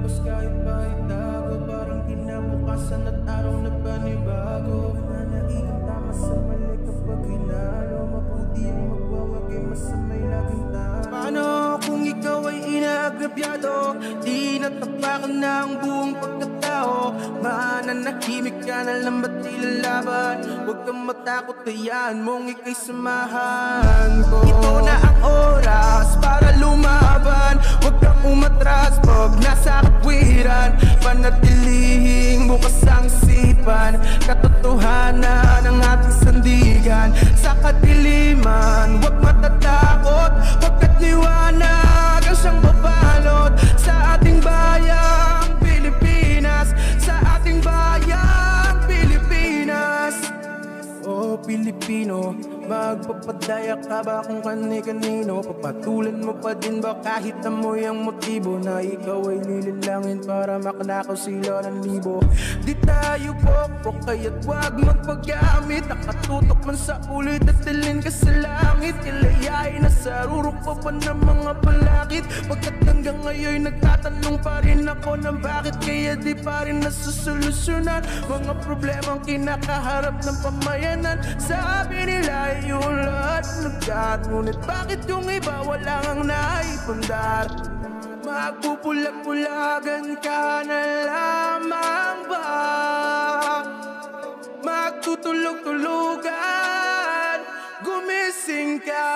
Tapos kahit pa itago, parang kinabukasan at araw na panibago. Nananaikang tama sa mali kapag hinalo. Mabuti ang magwawag ay masamay laging talo. Paano kung ikaw ay inaagrabyado? Di natapakan na ang buong pagkatao. Mananahimik ka na lang ba't ilalaban? Huwag kang matakot, hayaan mong ika'y samahan ko. Ito na ang oras para lumaban. Huwag kang umatras pag nasa katwiran. Panatilihing bukas ang isipan. Katotohanan ang ating sandigan. Sa kadiliman, huwag matatakot. Pagkat liwanag ang siyang babalot sa ating bayang Pilipinas. Sa ating bayang Pilipinas. Oh Pilipino, magpapadaya ka ba kung kani-kanino? Papatulan mo pa din ba kahit amoy ang motibo na ikaw ay nililangin para makanakaw sila ng libo? Di tayo pokpok kaya't wag magpagamit. Nakatutok man sa ulit at dalhin ka sa langit. Kilayain na sa rurok pa ba ng mga balakid? Pagkat hanggang ngayon nagtatanong pa rin ako ng bakit kaya di pa rin nasusolusyonan mga problemang kinakaharap ng pamayanan. Sabi nila yung lahat nagkat, ngunit bakit yung iba wala ngang naipundar? Magpupulag-pulagan ka na lamang ba? Magtutulog-tulugan, gumising ka.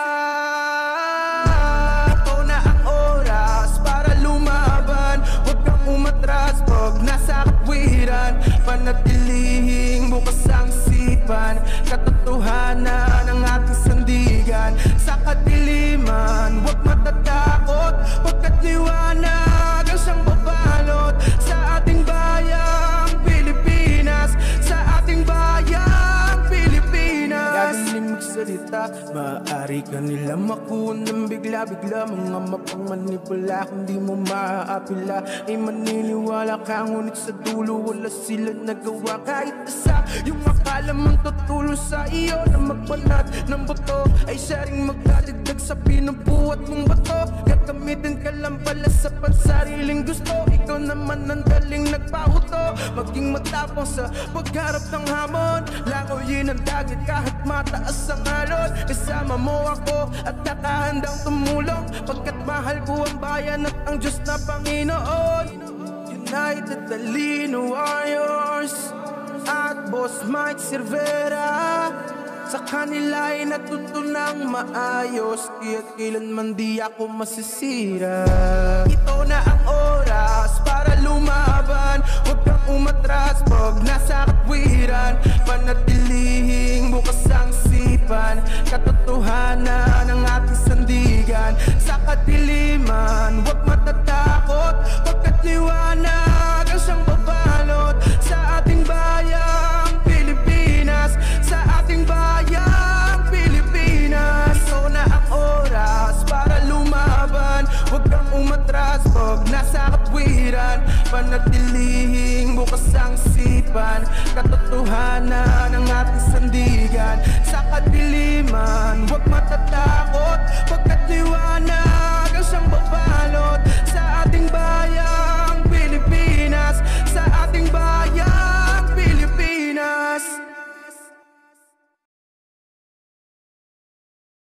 Ito na ang oras para lumaban. Huwag kang umatras pag nasa katwiran. Panatilihing bukas ang isipan. Katotohanan ang ating sandigan. Sa kadiliman, huwag matatakot. Pagkat liwanag ang siyang babalot sa ating bayang Pilipinas. Sa ating bayang Pilipinas. Gagaling magsalita, maaari ka nila makuha ng bigla-bigla. Mga mapangmanipula, kung di mo maaapila ay maniniwala ka, ngunit sa dulo wala sila nagawa kahit isa. Yung akala mong tutulong sa iyo na magbanat ng buto ay siya ring magdadagdag sa pinubuhat mong bato. Gagamitin ka lang pala sa pansariling gusto. Ikaw naman ang daling nagpahuto. Maging matapang sa pagharap ng hamon. Langoyin ang dagat kahit mataas ang alon. Kasama mo ako at nakahandang tumulong. Pagkat mahal ko ang bayan at ang Diyos na Panginoon. United Talino Warriors at Boss Mike Cervera. Sa kanila ay natutunang maayos, kaya't kailanman di ako masisira. Ito na ang oras para lumaban. Huwag kang umatras pag nasa katwiran. Panatilihing bukas ang isipan. Katotohanan ang ating sandigan. Sa kadiliman, huwag matatakot. Pagkat liwanag ang siyang babalot sa ating bayang Pilipinas. Sa ating bayang Pilipinas. Ito na ang oras para lumaban. Huwag kang umatras pag nasa katwiran. Panatilihing bukas ang isipan. Katotohanan ang ating sandigan. Sa kadiliman, huwag matatakot. Pagkat liwanag ang siyang babalot